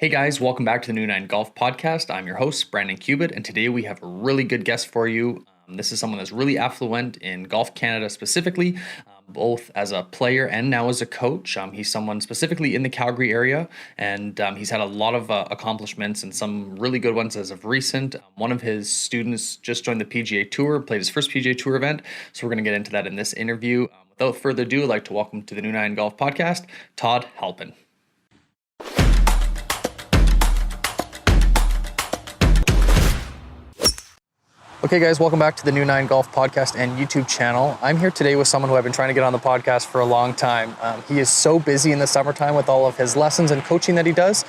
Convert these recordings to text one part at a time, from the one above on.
Hey guys, welcome back to the New Nine Golf Podcast. I'm your host, Brandon Cubitt, and today we have a really good guest for you. This is someone that's really affluent in Golf Canada specifically, both as a player and now as a coach. He's someone specifically in the Calgary area, and he's had a lot of accomplishments and some really good ones as of recent. One of his students just joined the PGA Tour, played his first PGA Tour event, so we're going to get into that in this interview. Without further ado, I'd like to welcome to the New Nine Golf Podcast, Todd Halpen. Okay guys, welcome back to the New Nine Golf Podcast and YouTube channel. I'm here today with someone who I've been trying to get on the podcast for a long time. He is so busy in the summertime with all of his lessons and coaching that he does.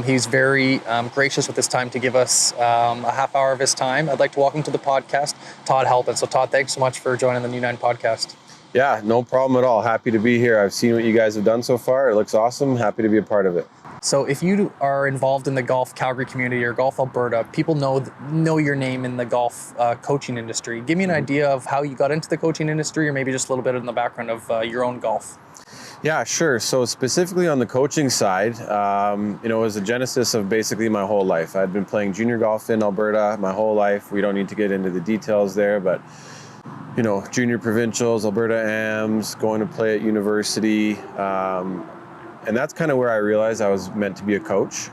He's very gracious with his time to give us a half hour of his time. I'd like to welcome to the podcast, Todd Halpen. So Todd, thanks so much for joining the New Nine Podcast. Yeah, no problem at all. Happy to be here. I've seen what you guys have done so far. It looks awesome. Happy to be a part of it. So if you are involved in the Golf Calgary community or Golf Alberta, people know your name in the golf coaching industry. Give me an idea of how you got into the coaching industry, or maybe just a little bit in the background of your own golf. Yeah, sure. So specifically on the coaching side, it was the genesis of basically my whole life. I'd been playing junior golf in Alberta my whole life. We don't need to get into the details there, but junior provincials, Alberta AMs, going to play at university. And that's kind of where I realized I was meant to be a coach.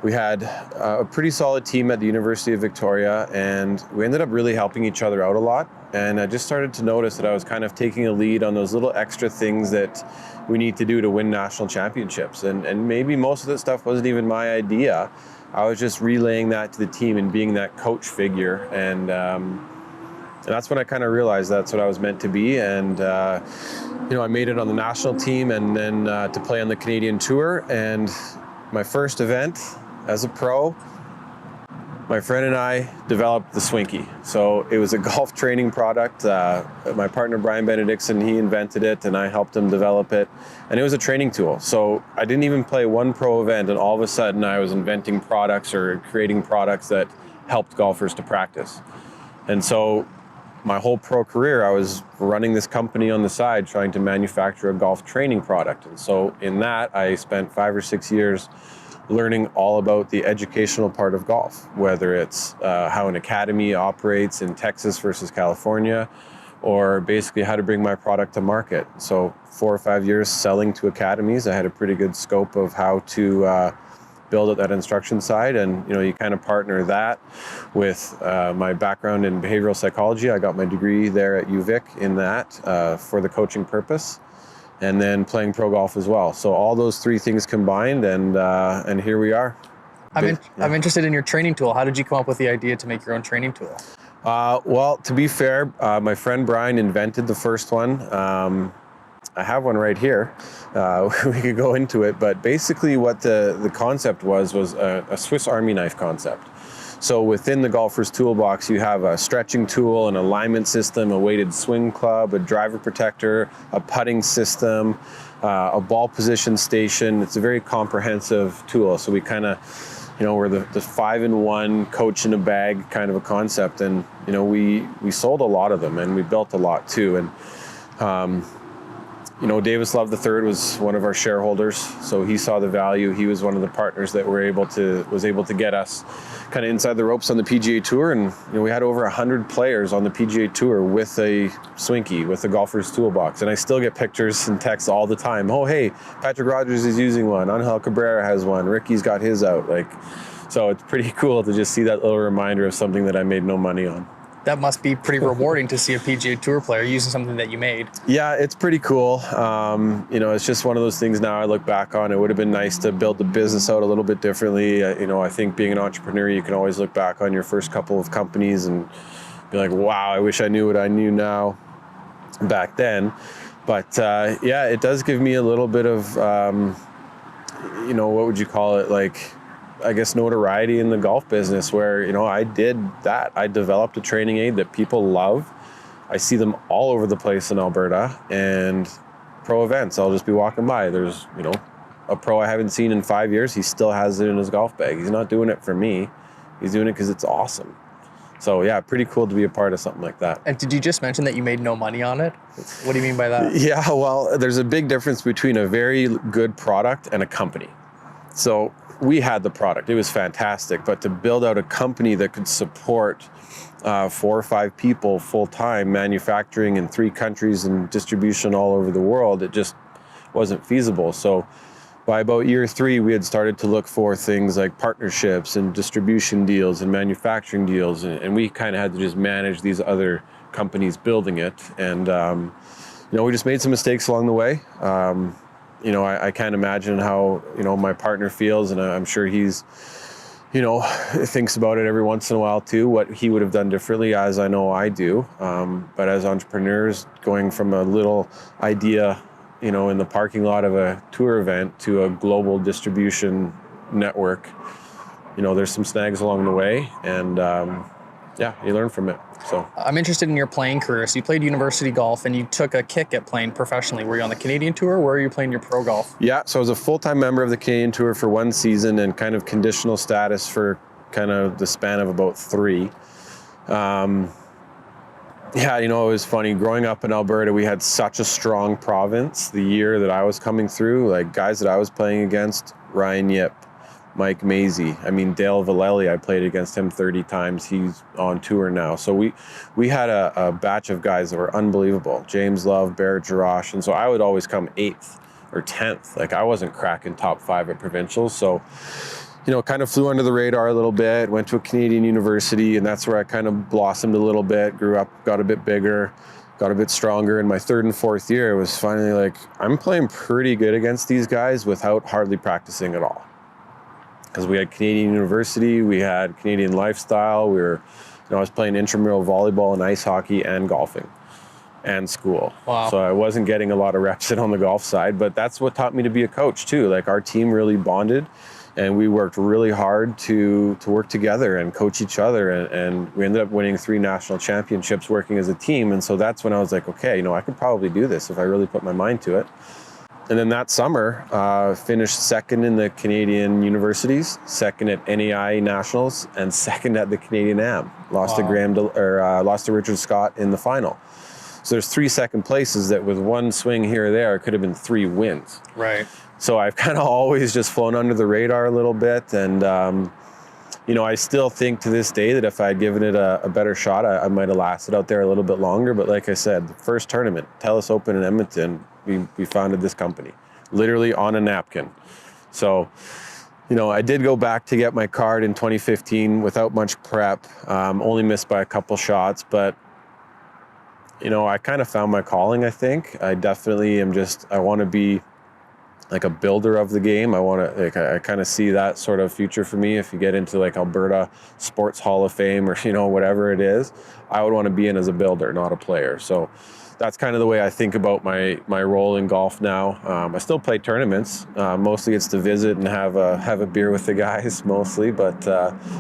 We had a pretty solid team at the University of Victoria, and we ended up really helping each other out a lot. And I just started to notice that I was kind of taking a lead on those little extra things that we need to do to win national championships. And maybe most of that stuff wasn't even my idea. I was just relaying that to the team and being that coach figure. And that's when I kind of realized that's what I was meant to be. And I made it on the national team and then to play on the Canadian Tour. And my first event as a pro, my friend and I developed the Swinky. So it was a golf training product. My partner, Brian Benedictson, he invented it and I helped him develop it. And it was a training tool. So I didn't even play one pro event and all of a sudden I was inventing products or creating products that helped golfers to practice. And so my whole pro career, I was running this company on the side trying to manufacture a golf training product. And so in that, I spent 5 or 6 years learning all about the educational part of golf, whether it's how an academy operates in Texas versus California, or basically how to bring my product to market. So 4 or 5 years selling to academies, I had a pretty good scope of how to build up that instruction side, and you kind of partner that with my background in behavioral psychology. I got my degree there at UVic in that for the coaching purpose, and then playing pro golf as well. So all those three things combined, and here we are. I'm interested in your training tool. How did you come up with the idea to make your own training tool? Well, to be fair, my friend Brian invented the first one. I have one right here. We could go into it, but basically what the concept was a Swiss Army knife concept. So within the golfer's toolbox, you have a stretching tool, an alignment system, a weighted swing club, a driver protector, a putting system, a ball position station. It's a very comprehensive tool. So we kind of, we're the 5-in-1 coach in a bag kind of a concept. And, we sold a lot of them and we built a lot too. And, Davis Love III was one of our shareholders, so he saw the value. He was one of the partners that was able to get us kind of inside the ropes on the PGA Tour, and we had over 100 players on the PGA Tour with a Swinky, with a golfer's toolbox. And I still get pictures and texts all the time. Oh, hey, Patrick Rogers is using one. Angel Cabrera has one. Ricky's got his out. So it's pretty cool to just see that little reminder of something that I made no money on. That must be pretty rewarding to see a PGA Tour player using something that you made. Yeah, it's pretty cool. It's just one of those things now I look back on. It would have been nice to build the business out a little bit differently. I think being an entrepreneur, you can always look back on your first couple of companies and be like, wow, I wish I knew what I knew now back then. But it does give me a little bit of, what would you call it? I guess notoriety in the golf business where, I did that. I developed a training aid that people love. I see them all over the place in Alberta, and pro events, I'll just be walking by. There's, a pro I haven't seen in 5 years. He still has it in his golf bag. He's not doing it for me. He's doing it because it's awesome. So yeah, pretty cool to be a part of something like that. And did you just mention that you made no money on it? What do you mean by that? Yeah, well, there's a big difference between a very good product and a company. So we had the product. It was fantastic. But to build out a company that could support 4 or 5 people full time, manufacturing in 3 countries and distribution all over the world, it just wasn't feasible. So by about year 3, we had started to look for things like partnerships and distribution deals and manufacturing deals. And we kind of had to just manage these other companies building it. And, we just made some mistakes along the way. I can't imagine how, my partner feels, and I'm sure he's, thinks about it every once in a while too, what he would have done differently, as I know I do. But as entrepreneurs, going from a little idea, in the parking lot of a tour event to a global distribution network, there's some snags along the way, and you learn from it. So I'm interested in your playing career. So you played university golf and you took a kick at playing professionally. Were you on the Canadian Tour, or where are you playing your pro golf? Yeah, so I was a full-time member of the Canadian Tour for 1 season and kind of conditional status for kind of the span of about 3. It was funny. Growing up in Alberta, we had such a strong province. The year that I was coming through, like guys that I was playing against, Ryan Yip, Mike Maisie. Dale Vallely, I played against him 30 times. He's on tour now. So we had a batch of guys that were unbelievable. James Love, Barrett Jarash. And so I would always come 8th or 10th. Like I wasn't cracking top 5 at provincials. So, kind of flew under the radar a little bit, went to a Canadian university, and that's where I kind of blossomed a little bit, grew up, got a bit bigger, got a bit stronger. In my 3rd and 4th year, it was finally like, I'm playing pretty good against these guys without hardly practicing at all. Because we had Canadian University, we had Canadian Lifestyle, I was playing intramural volleyball and ice hockey and golfing and school. Wow. So I wasn't getting a lot of reps in on the golf side, but that's what taught me to be a coach too. Like our team really bonded, and we worked really hard to work together and coach each other. And we ended up winning 3 national championships working as a team. And so that's when I was like, okay, I could probably do this if I really put my mind to it. And then that summer, finished 2nd in the Canadian universities, 2nd at NAI Nationals, and 2nd at the Canadian Am. Lost to Richard Scott in the final. So there's 3 second places that with one swing here or there, it could have been 3 wins. Right. So I've kind of always just flown under the radar a little bit. And, I still think to this day that if I had given it a better shot, I might have lasted out there a little bit longer. But like I said, the first tournament, TELUS Open in Edmonton, we founded this company, literally on a napkin. So, I did go back to get my card in 2015 without much prep, only missed by a couple shots. But, I kind of found my calling, I think. I definitely I want to be like a builder of the game. I kind of see that sort of future for me. If you get into like Alberta Sports Hall of Fame or, whatever it is, I would want to be in as a builder, not a player. So that's kind of the way I think about my role in golf now. I still play tournaments. Mostly it's to visit and have a beer with the guys mostly, but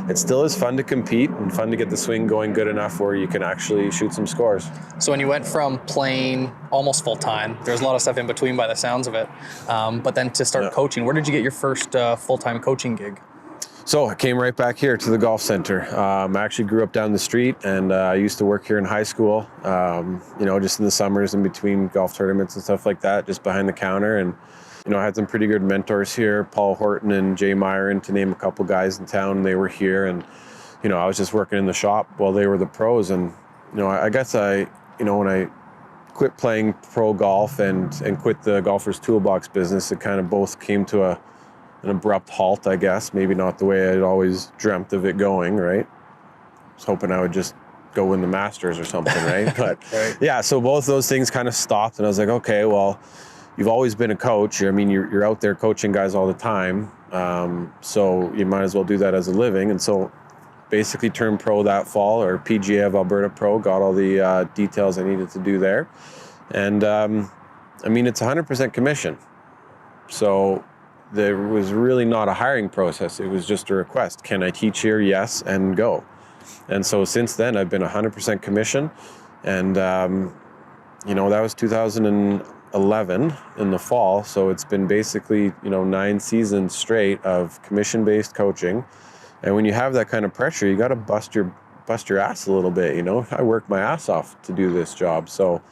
it still is fun to compete and fun to get the swing going good enough where you can actually shoot some scores. So when you went from playing almost full time, there's a lot of stuff in between by the sounds of it, but then to start coaching, where did you get your first full-time coaching gig? So I came right back here to the Golf Centre. I actually grew up down the street, and I used to work here in high school, just in the summers in between golf tournaments and stuff like that, just behind the counter. And, I had some pretty good mentors here, Paul Horton and Jay Myron, to name a couple guys in town. They were here, and, I was just working in the shop while they were the pros. And, I guess when I quit playing pro golf and quit the Golfer's Toolbox business, it kind of both came to an abrupt halt, I guess. Maybe not the way I'd always dreamt of it going, right? I was hoping I would just go win the Masters or something, right? But right. Yeah, so both those things kind of stopped, and I was like, okay, well, you've always been a coach. You're out there coaching guys all the time, so you might as well do that as a living. And so basically turned pro that fall, or PGA of Alberta pro, got all the details I needed to do there. And it's 100% commission. So there was really not a hiring process. It was just a request. Can I teach here? Yes, and go. And so since then, I've been 100% commission. And, that was 2011 in the fall. So it's been basically, 9 seasons straight of commission-based coaching. And when you have that kind of pressure, you got to bust your ass a little bit. I worked my ass off to do this job. So,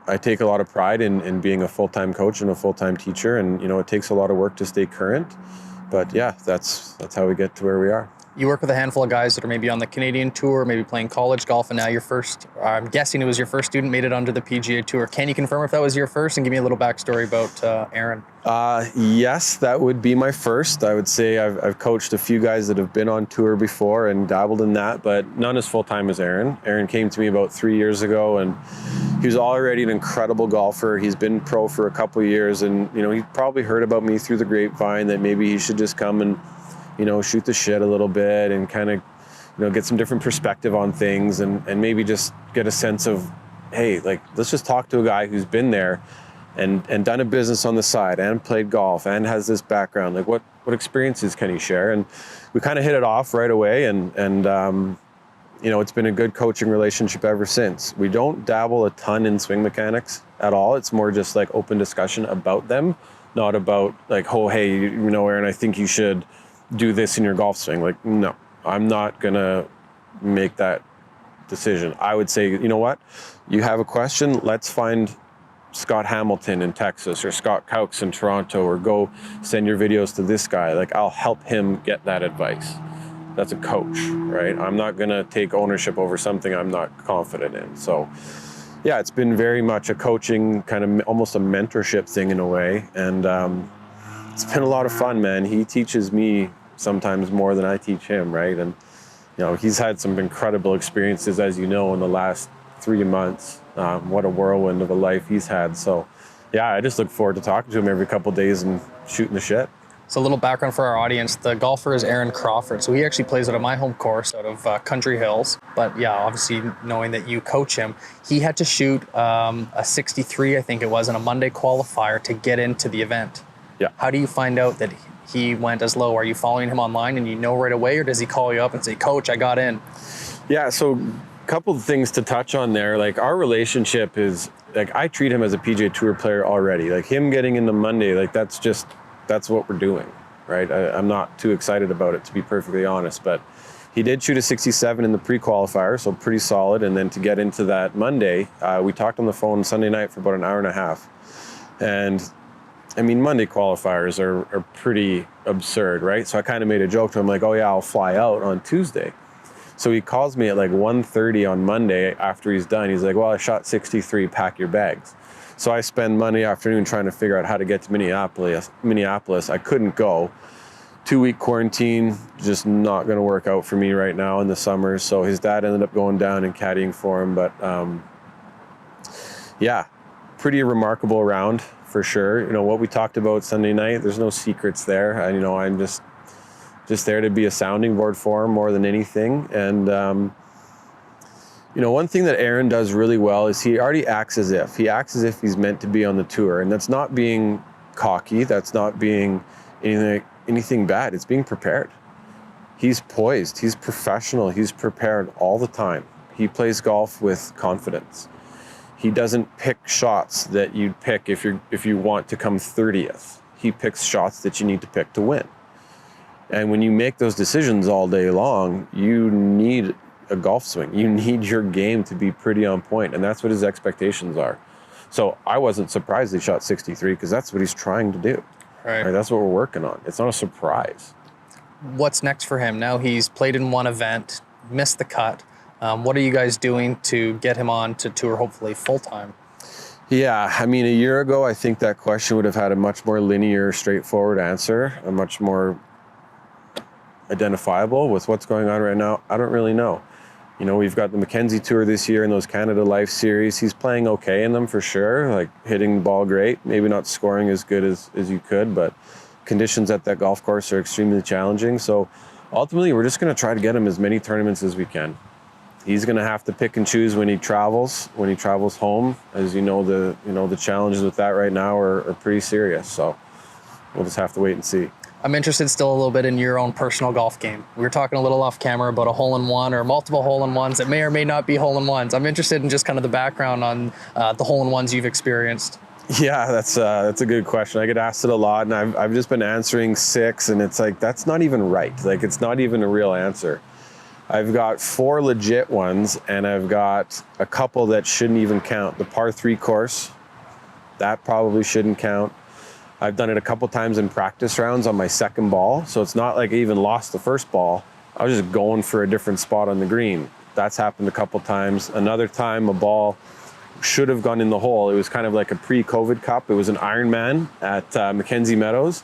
I take a lot of pride in being a full-time coach and a full-time teacher, and it takes a lot of work to stay current. But yeah, that's how we get to where we are. You work with a handful of guys that are maybe on the Canadian Tour, maybe playing college golf, and now I'm guessing it was your first student made it onto the PGA Tour. Can you confirm if that was your first, and give me a little backstory about Aaron? Yes, that would be my first. I would say I've coached a few guys that have been on tour before and dabbled in that, but none as full-time as Aaron. Aaron came to me about 3 years ago, and he was already an incredible golfer. He's been pro for a couple of years, and he probably heard about me through the grapevine that maybe he should just come and shoot the shit a little bit and kind of, get some different perspective on things and maybe just get a sense of, hey, like, let's just talk to a guy who's been there and done a business on the side and played golf and has this background. Like, what experiences can he share? And we kind of hit it off right away, and it's been a good coaching relationship ever since. We don't dabble a ton in swing mechanics at all. It's more just like open discussion about them, not about like, oh, hey, Aaron, I think you should do this in your golf swing. Like, no, I'm not gonna make that decision. I would say, you know what, you have a question, let's find Scott Hamilton in Texas or Scott Cowks in Toronto, or go send your videos to this guy. Like, I'll help him get that advice. That's a coach, right? I'm not gonna take ownership over something I'm not confident in. So yeah, it's been very much a coaching, kind of almost a mentorship thing in a way. And it's been a lot of fun, man. He teaches me sometimes more than I teach him, right? And he's had some incredible experiences, as you know, in the last 3 months. What a whirlwind of a life he's had. So yeah, I just look forward to talking to him every couple of days and shooting the shit. So a little background for our audience. The golfer is Aaron Crawford. So he actually plays out of my home course, out of Country Hills. But yeah, obviously knowing that you coach him, he had to shoot a 63, I think it was, in a Monday qualifier to get into the event. Yeah. How do you find out that he went as low? Are you following him online and right away, or does he call you up and say, Coach, I got in? Yeah, so a couple of things to touch on there. Like, our relationship is, like, I treat him as a PGA Tour player already. Like, him getting into Monday, like, that's what we're doing, right? I'm not too excited about it, to be perfectly honest, but he did shoot a 67 in the pre-qualifier, so pretty solid. And then to get into that Monday, we talked on the phone Sunday night for about an hour and a half. And I mean, Monday qualifiers are pretty absurd, right? So I kind of made a joke to him, like, oh yeah, I'll fly out on Tuesday. So he calls me at like 1:30 on Monday after he's done. He's like, well, I shot 63, pack your bags. So I spend Monday afternoon trying to figure out how to get to Minneapolis. I couldn't go. 2-week quarantine, just not going to work out for me right now in the summer. So his dad ended up going down and caddying for him. But yeah, pretty remarkable round. For sure. What we talked about Sunday night, there's no secrets there. I'm just there to be a sounding board for him more than anything. And, one thing that Aaron does really well is he already acts as if. He acts as if he's meant to be on the tour. And that's not being cocky. That's not being anything bad. It's being prepared. He's poised. He's professional. He's prepared all the time. He plays golf with confidence. He doesn't pick shots that you'd pick if you want to come 30th. He picks shots that you need to pick to win. And when you make those decisions all day long, you need a golf swing. You need your game to be pretty on point, and that's what his expectations are. So I wasn't surprised he shot 63 because that's what he's trying to do. Right. That's what we're working on. It's not a surprise. What's next for him? Now he's played in one event, missed the cut. What are you guys doing to get him on to tour, hopefully full-time? Yeah, I mean, a year ago, I think that question would have had a much more linear, straightforward answer, a much more identifiable. With what's going on right now, I don't really know. We've got the Mackenzie Tour this year and those Canada Life Series. He's playing okay in them for sure, like hitting the ball great, maybe not scoring as good as you could, but conditions at that golf course are extremely challenging. So ultimately, we're just going to try to get him as many tournaments as we can. He's going to have to pick and choose when he travels home. As the challenges with that right now are pretty serious. So we'll just have to wait and see. I'm interested still a little bit in your own personal golf game. We were talking a little off camera about a hole-in-one or multiple hole-in-ones that may or may not be hole-in-ones. I'm interested in just kind of the background on the hole-in-ones you've experienced. Yeah, that's a good question. I get asked it a lot, and I've just been answering 6, and it's like, that's not even right. Like, it's not even a real answer. I've got 4 legit ones, and I've got a couple that shouldn't even count. The par 3 course, that probably shouldn't count. I've done it a couple times in practice rounds on my second ball, so it's not like I even lost the first ball. I was just going for a different spot on the green. That's happened a couple times. Another time, a ball should have gone in the hole. It was kind of like a pre-COVID cup. It was an Ironman at Mackenzie Meadows,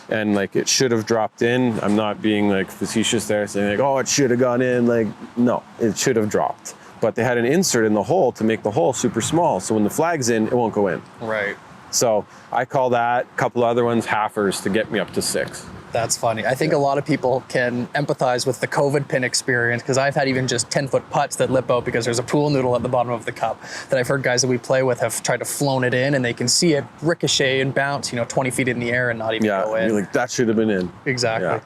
and like it should have dropped in. I'm not being like facetious there, saying like, oh, it should have gone in. Like, no, it should have dropped. But they had an insert in the hole to make the hole super small, so when the flag's in, it won't go in. Right. So I call that, a couple other ones, halfers to get me up to 6. That's funny. I think a lot of people can empathize with the COVID pin experience, because I've had even just 10-foot putts that lip out because there's a pool noodle at the bottom of the cup that I've heard guys that we play with have tried to flown it in, and they can see it ricochet and bounce, 20 feet in the air and not even go in. You're like, that should have been in. Exactly. Yeah.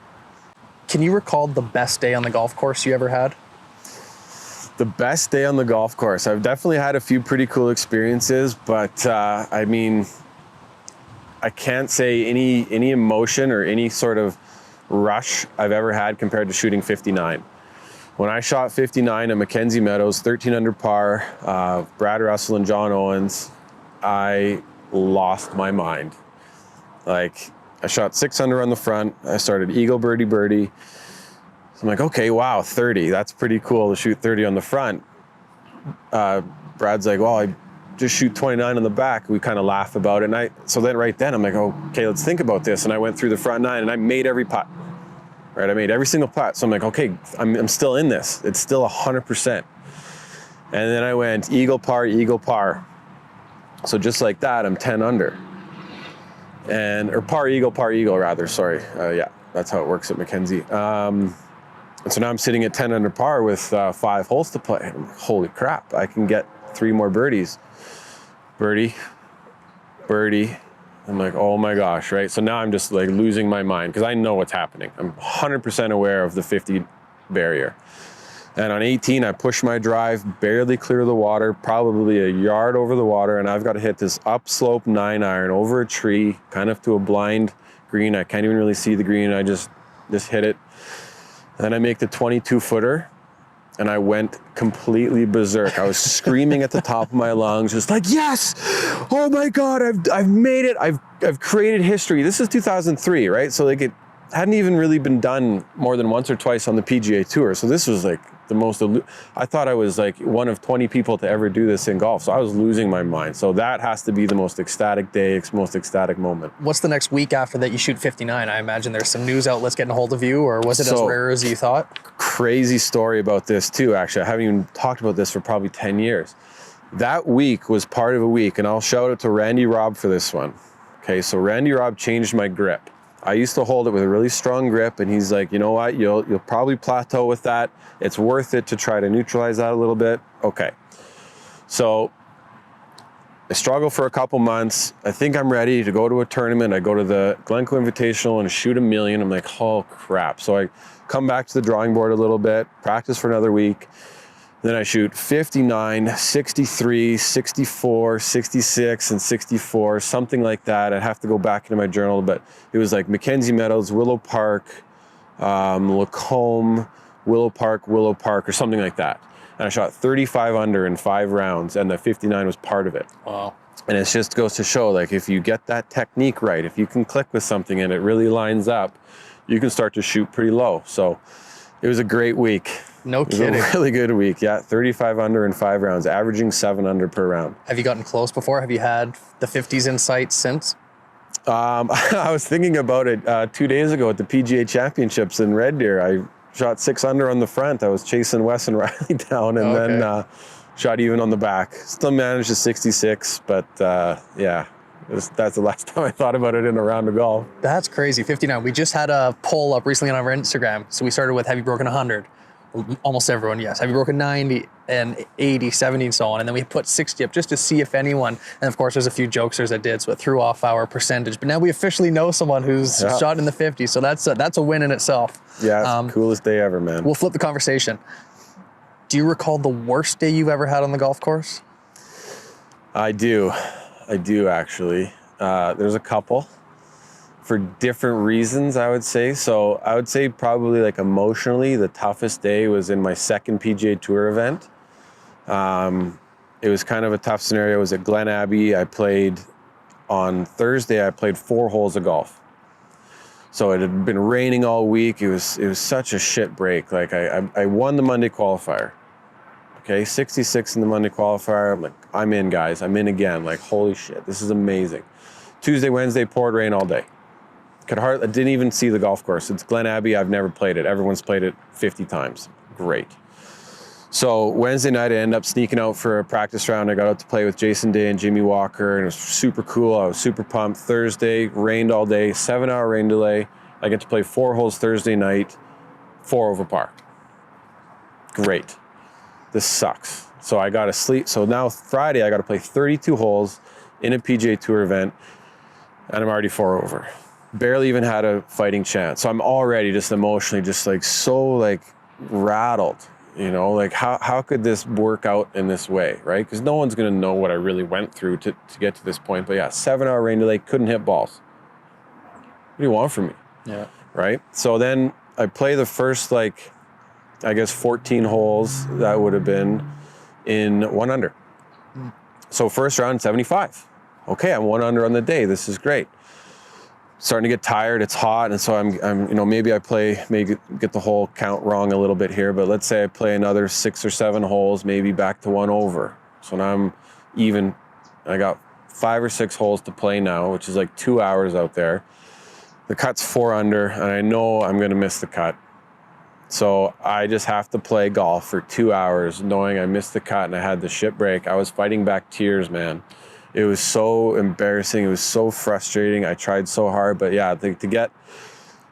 Can you recall the best day on the golf course you ever had? The best day on the golf course. I've definitely had a few pretty cool experiences, but I mean, I can't say any emotion or any sort of rush I've ever had compared to shooting 59. When I shot 59 at Mackenzie Meadows, 13 under par, Brad Russell and John Owens, I lost my mind. Like, I shot 6 under on the front. I started eagle, birdie, birdie. So I'm like, okay, wow, 30. That's pretty cool to shoot 30 on the front. Brad's like, well, I just shoot 29 on the back. We kind of laugh about it. So then right then I'm like, okay, let's think about this. And I went through the front 9 and I made every putt. Right, I made every single putt. So I'm like, okay, I'm still in this. It's still 100%. And then I went eagle, par, eagle, par. So just like that, I'm 10 under. Or par, eagle, rather. Sorry. Yeah, that's how it works at Mackenzie. And so now I'm sitting at 10 under par with 5 holes to play. I'm like, holy crap, I can get 3 more birdies. Birdie, birdie. I'm like, oh my gosh, right? So now I'm just like losing my mind because I know what's happening. I'm 100% aware of the 50 barrier. And on 18, I push my drive, barely clear the water, probably a yard over the water, and I've got to hit this upslope 9-iron over a tree, kind of to a blind green. I can't even really see the green. I just hit it. And then I make the 22-footer. And I went completely berserk. I was screaming at the top of my lungs, just like, yes! Oh my God, I've made it. I've created history. This is 2003, right? So like it hadn't even really been done more than once or twice on the PGA Tour. So this was like the most, I thought I was like one of 20 people to ever do this in golf. So I was losing my mind. So that has to be the most ecstatic day, most ecstatic moment. What's the next week after that you shoot 59? I imagine there's some news outlets getting a hold of you, or was it as rare as you thought? Crazy story about this too, actually. I haven't even talked about this for probably 10 years. That week was part of a week, and I'll shout out to Randy Robb for this one. Okay, so Randy Robb changed my grip. I used to hold it with a really strong grip, and he's like, you know what, you'll probably plateau with that. It's worth it to try to neutralize that a little bit. Okay. So I struggle for a couple months. I think I'm ready to go to a tournament. I go to the Glencoe Invitational and shoot 1 million. I'm like, oh crap. So I come back to the drawing board a little bit, practice for another week. Then I shoot 59, 63, 64, 66, and 64, something like that. I'd have to go back into my journal, but it was like Mackenzie Meadows, Willow Park, Lacombe, Willow Park, or something like that. And I shot 35 under in 5 rounds, and the 59 was part of it. Wow. And it just goes to show, like, if you get that technique right, if you can click with something and it really lines up, you can start to shoot pretty low. So it was a great week. No kidding. It was a really good week. Yeah, 35 under in 5 rounds, averaging 7 under per round. Have you gotten close before? Have you had the 50s in sight since? I was thinking about it 2 days ago at the PGA Championships in Red Deer. I shot 6 under on the front. I was chasing Wes and Riley down, and then shot even on the back. Still managed a 66, but yeah. That's the last time I thought about it in a round of golf. That's crazy. 59. We just had a poll up recently on our Instagram. So we started with, have you broken 100? Almost everyone, yes. Have you broken 90 and 80, 70 and so on? And then we put 60 up just to see if anyone, and of course there's a few jokesters that did, so it threw off our percentage. But now we officially know someone who's shot in the 50s. So that's a win in itself. Yeah, it's the coolest day ever, man. We'll flip the conversation. Do you recall the worst day you've ever had on the golf course? I do actually. There's a couple. for different reasons, I would say. So I would say probably like emotionally, the toughest day was in my second PGA Tour event. It was kind of a tough scenario. It was at Glen Abbey. On Thursday, I played 4 holes of golf. So it had been raining all week. It was such a shit break. Like I won the Monday qualifier. Okay, 66 in the Monday qualifier. I'm like, I'm in, guys. I'm in again. Like, holy shit, this is amazing. Tuesday, Wednesday, poured rain all day. I didn't even see the golf course. It's Glen Abbey. I've never played it. Everyone's played it 50 times. Great. So Wednesday night, I ended up sneaking out for a practice round. I got out to play with Jason Day and Jimmy Walker, and it was super cool. I was super pumped. Thursday, rained all day, 7-hour rain delay. I get to play 4 holes Thursday night, 4 over par. Great. This sucks. So I got to sleep. So now Friday, I got to play 32 holes in a PGA Tour event, and I'm already 4 over. Barely even had a fighting chance. So I'm already just emotionally just like so like rattled, you know, like how could this work out in this way, right? Because no one's going to know what I really went through to get to this point. But yeah, 7-hour rain delay, couldn't hit balls. What do you want from me? Yeah. Right? So then I play the first, like, I guess 14 holes that would have been in 1 under. So first round, 75. Okay, I'm 1 under on the day. This is great. Starting to get tired, it's hot, and so I'm you know, maybe get the hole count wrong a little bit here, but let's say I play another 6 or 7 holes, maybe back to 1 over. So now I'm even. I got 5 or 6 holes to play now, which is like 2 hours out there. The cut's 4 under, and I know I'm going to miss the cut. So I just have to play golf for 2 hours, knowing I missed the cut and I had the shit break. I was fighting back tears, man. It was so embarrassing. It was so frustrating. I tried so hard, but yeah, to get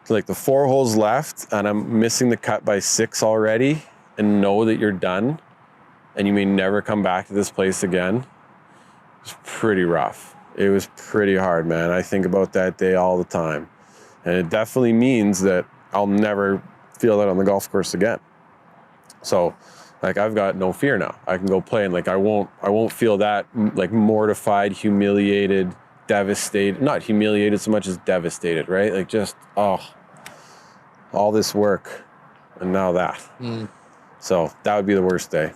to like the 4 holes left and I'm missing the cut by 6 already and know that you're done and you may never come back to this place again, it's pretty rough. It was pretty hard, man. I think about that day all the time. And it definitely means that I'll never feel that on the golf course again. So like I've got no fear now. I can go play and like I won't feel that like mortified, humiliated, devastated. Not humiliated so much as devastated, right? Like just all this work and now that. So that would be the worst day.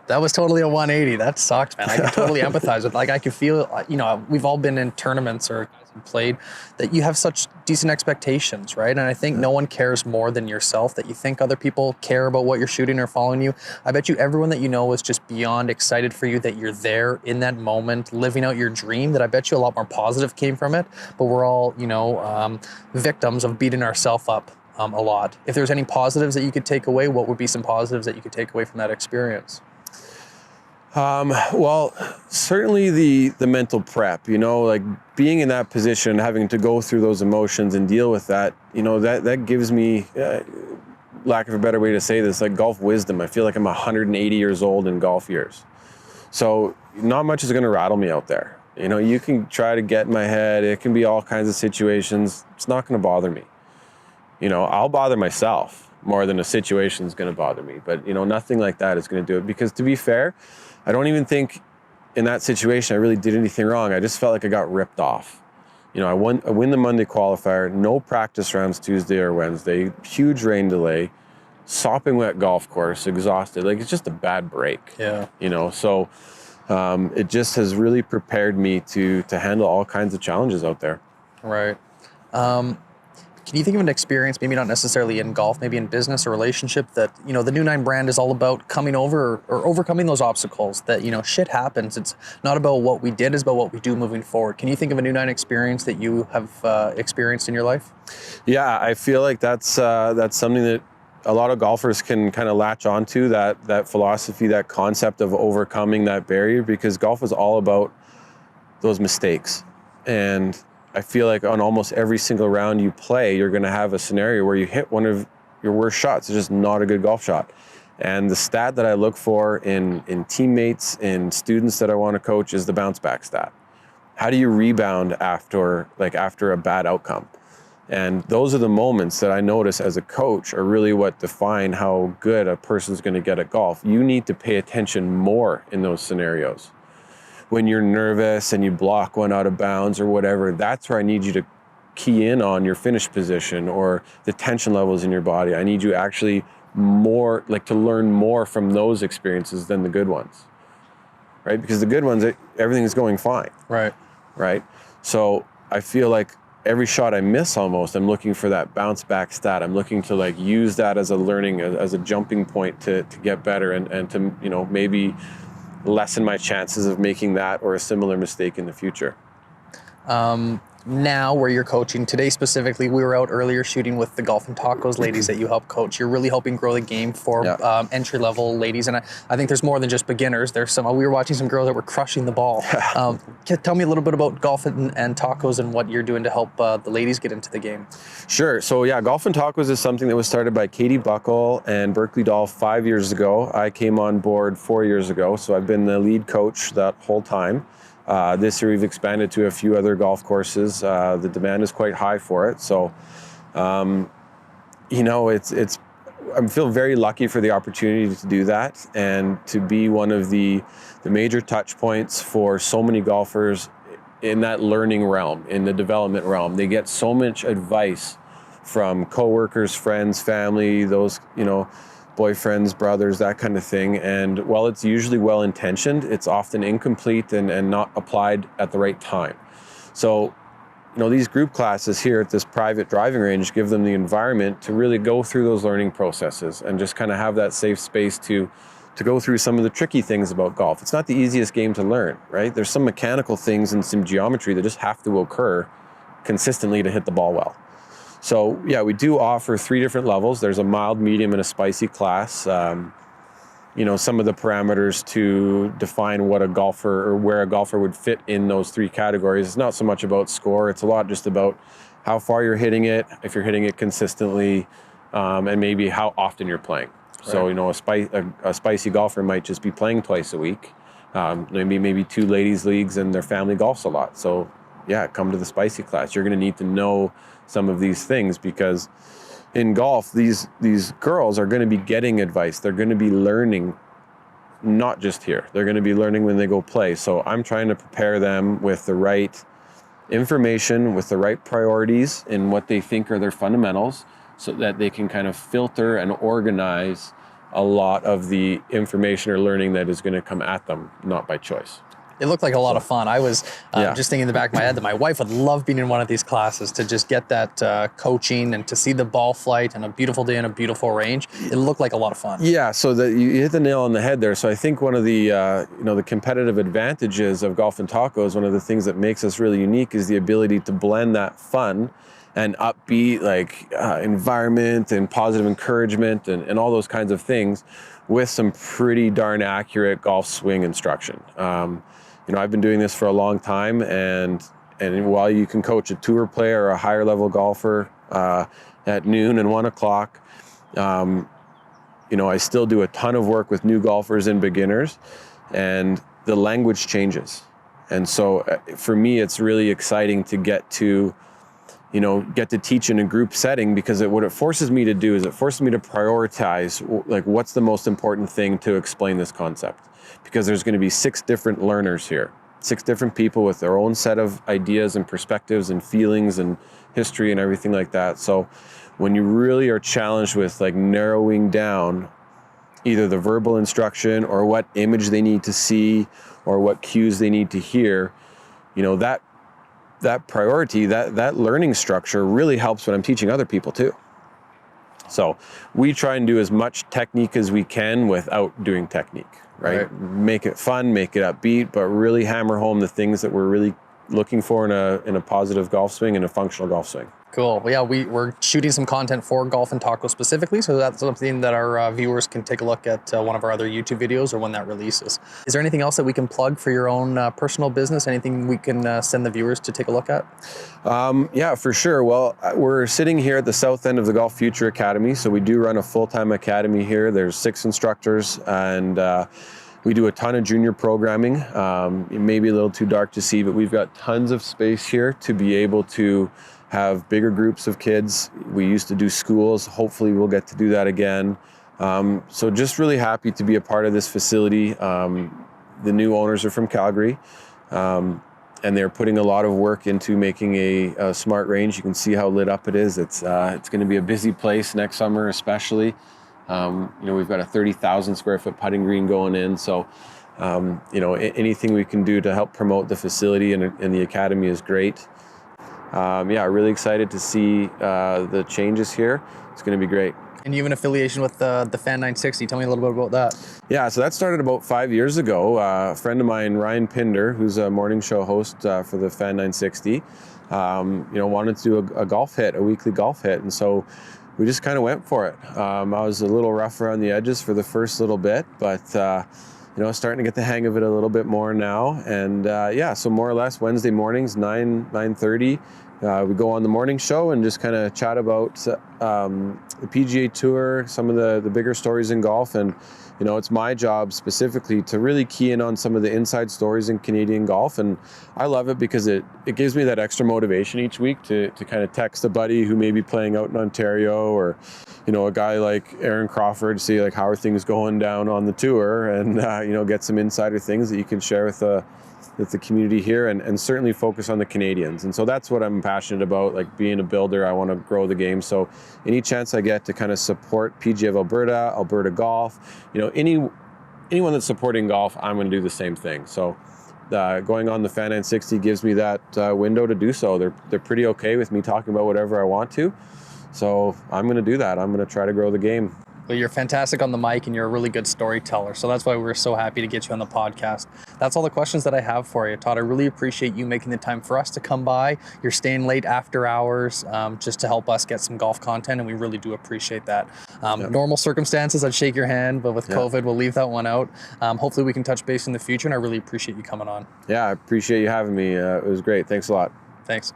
That was totally a 180. That sucked, man. I can totally empathize with. Like I could feel, you know, we've all been in tournaments or played that you have such decent expectations, right? And I think no one cares more than yourself, that you think other people care about what you're shooting or following you. I bet you everyone that you know is just beyond excited for you, that you're there in that moment, living out your dream, that I bet you a lot more positive came from it. But we're all, you know, victims of beating ourselves up a lot. If there's any positives that you could take away, what would be some positives that you could take away from that experience? Well, certainly the mental prep, you know, like being in that position, having to go through those emotions and deal with that, you know, that gives me, lack of a better way to say this, like golf wisdom. I feel like I'm 180 years old in golf years. So not much is going to rattle me out there. You know, you can try to get in my head. It can be all kinds of situations. It's not going to bother me. You know, I'll bother myself more than a situation is going to bother me. But, you know, nothing like that is going to do it. Because to be fair, I don't even think in that situation I really did anything wrong. I just felt like I got ripped off. You know, I win the Monday qualifier, no practice rounds Tuesday or Wednesday, huge rain delay, sopping wet golf course, exhausted. Like, it's just a bad break. Yeah. You know, so it just has really prepared me to handle all kinds of challenges out there. Right. Can you think of an experience, maybe not necessarily in golf, maybe in business or relationship, that, you know, the New Nine brand is all about coming over or overcoming those obstacles, that, you know, shit happens. It's not about what we did, it's about what we do moving forward. Can you think of a New Nine experience that you have experienced in your life? Yeah, I feel like that's something that a lot of golfers can kind of latch onto, that philosophy, that concept of overcoming that barrier, because golf is all about those mistakes. And I feel like on almost every single round you play, you're going to have a scenario where you hit one of your worst shots. It's just not a good golf shot. And the stat that I look for in teammates, in students that I want to coach, is the bounce back stat. How do you rebound after a bad outcome? And those are the moments that I notice as a coach are really what define how good a person's going to get at golf. You need to pay attention more in those scenarios. When you're nervous and you block one out of bounds or whatever, that's where I need you to key in on your finish position or the tension levels in your body. I need you actually more like to learn more from those experiences than the good ones, right? Because the good ones, everything is going fine. Right. So I feel like every shot I miss almost, I'm looking for that bounce back stat. I'm looking to like use that as a learning, as a jumping point to get better and to, you know, maybe lessen my chances of making that or a similar mistake in the future. Now where you're coaching today specifically, we were out earlier shooting with the Golf and Tacos ladies that you help coach. You're really helping grow the game for entry level ladies, and I think there's more than just beginners. There's some. We were watching some girls that were crushing the ball. Tell me a little bit about Golf and Tacos and what you're doing to help the ladies get into the game. Sure. So yeah, Golf and Tacos is something that was started by Katie Buckle and Berkeley Dahl 5 years ago. I came on board 4 years ago, so I've been the lead coach that whole time. This year we've expanded to a few other golf courses. The demand is quite high for it. So, you know, I feel very lucky for the opportunity to do that and to be one of the major touch points for so many golfers in that learning realm, in the development realm. They get so much advice from coworkers, friends, family, those, you know, boyfriends, brothers, that kind of thing. And while it's usually well-intentioned, it's often incomplete and not applied at the right time. So, you know, these group classes here at this private driving range give them the environment to really go through those learning processes and just kind of have that safe space to go through some of the tricky things about golf. It's not the easiest game to learn, right? There's some mechanical things and some geometry that just have to occur consistently to hit the ball well. So yeah, we do offer 3 different levels. There's a mild, medium, and a spicy class. You know, some of the parameters to define what a golfer or where a golfer would fit in those 3 categories. It's not so much about score. It's a lot just about how far you're hitting it, if you're hitting it consistently, and maybe how often you're playing. Right. So, you know, a spicy golfer might just be playing twice a week. Maybe 2 ladies leagues and their family golfs a lot. So yeah, come to the spicy class. You're going to need to know some of these things because in golf, these girls are going to be getting advice. They're going to be learning, not just here. They're going to be learning when they go play. So I'm trying to prepare them with the right information, with the right priorities in what they think are their fundamentals so that they can kind of filter and organize a lot of the information or learning that is going to come at them, not by choice. It looked like a lot of fun. I was just thinking in the back of my head that my wife would love being in one of these classes to just get that coaching and to see the ball flight and a beautiful day in a beautiful range. It looked like a lot of fun. Yeah, so you hit the nail on the head there. So I think one of the the competitive advantages of Golf and Tacos, one of the things that makes us really unique is the ability to blend that fun and upbeat environment and positive encouragement and all those kinds of things with some pretty darn accurate golf swing instruction. You know, I've been doing this for a long time, and while you can coach a tour player or a higher level golfer at noon and 1 o'clock, you know, I still do a ton of work with new golfers and beginners, and the language changes. And so for me, it's really exciting to get to teach in a group setting, because what it forces me to do is it forces me to prioritize, like, what's the most important thing to explain this concept. Because there's going to be 6 different learners here, 6 different people with their own set of ideas and perspectives and feelings and history and everything like that. So when you really are challenged with like narrowing down either the verbal instruction or what image they need to see or what cues they need to hear, you know, that priority, that learning structure really helps when I'm teaching other people too. So we try and do as much technique as we can without doing technique, right? Make it fun, make it upbeat, but really hammer home the things that we're really looking for in a positive golf swing and a functional golf swing. Cool. Well, yeah, we're shooting some content for Golf and Taco specifically, so that's something that our viewers can take a look at one of our other YouTube videos or when that releases. Is there anything else that we can plug for your own personal business? Anything we can send the viewers to take a look at? Yeah, for sure. Well, we're sitting here at the south end of the Golf Future Academy, so we do run a full-time academy here. There's 6 instructors, and we do a ton of junior programming. It may be a little too dark to see, but we've got tons of space here to be able to have bigger groups of kids. We used to do schools. Hopefully we'll get to do that again. So just really happy to be a part of this facility. The new owners are from Calgary. and they're putting a lot of work into making a smart range. You can see how lit up it is. It's going to be a busy place next summer, especially. We've got a 30,000 square foot putting green going in. So, anything we can do to help promote the facility and the academy is great. Really excited to see the changes here. It's going to be great. And you have an affiliation with the Fan 960. Tell me a little bit about that. Yeah, so that started about 5 years ago. A friend of mine, Ryan Pinder, who's a morning show host for the Fan 960, wanted to do a weekly golf hit. And so we just kind of went for it. I was a little rough around the edges for the first little bit, but starting to get the hang of it a little bit more now. And so more or less Wednesday mornings, 9:30, we go on the morning show and just kind of chat about the PGA Tour, some of the bigger stories in golf. And it's my job specifically to really key in on some of the inside stories in Canadian golf. And I love it because it gives me that extra motivation each week to kind of text a buddy who may be playing out in Ontario, or a guy like Aaron Crawford, see like how are things going down on the tour, and get some insider things that you can share with the community here, and certainly focus on the Canadians. And so that's what I'm passionate about, like being a builder. I want to grow the game. So any chance I get to kind of support PGA of Alberta, Alberta Golf, anyone that's supporting golf, I'm going to do the same thing. So going on the Fan 960 gives me that window to do so. They're pretty okay with me talking about whatever I want to. So I'm going to do that. I'm going to try to grow the game. Well, you're fantastic on the mic, and you're a really good storyteller. So that's why we're so happy to get you on the podcast. That's all the questions that I have for you, Todd. I really appreciate you making the time for us to come by. You're staying late after hours just to help us get some golf content, and we really do appreciate that. Normal circumstances, I'd shake your hand, but with COVID, we'll leave that one out. Hopefully we can touch base in the future, and I really appreciate you coming on. Yeah, I appreciate you having me. It was great. Thanks a lot. Thanks.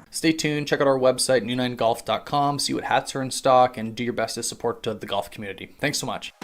Stay tuned, check out our website, new9golf.com, see what hats are in stock, and do your best to support the golf community. Thanks so much.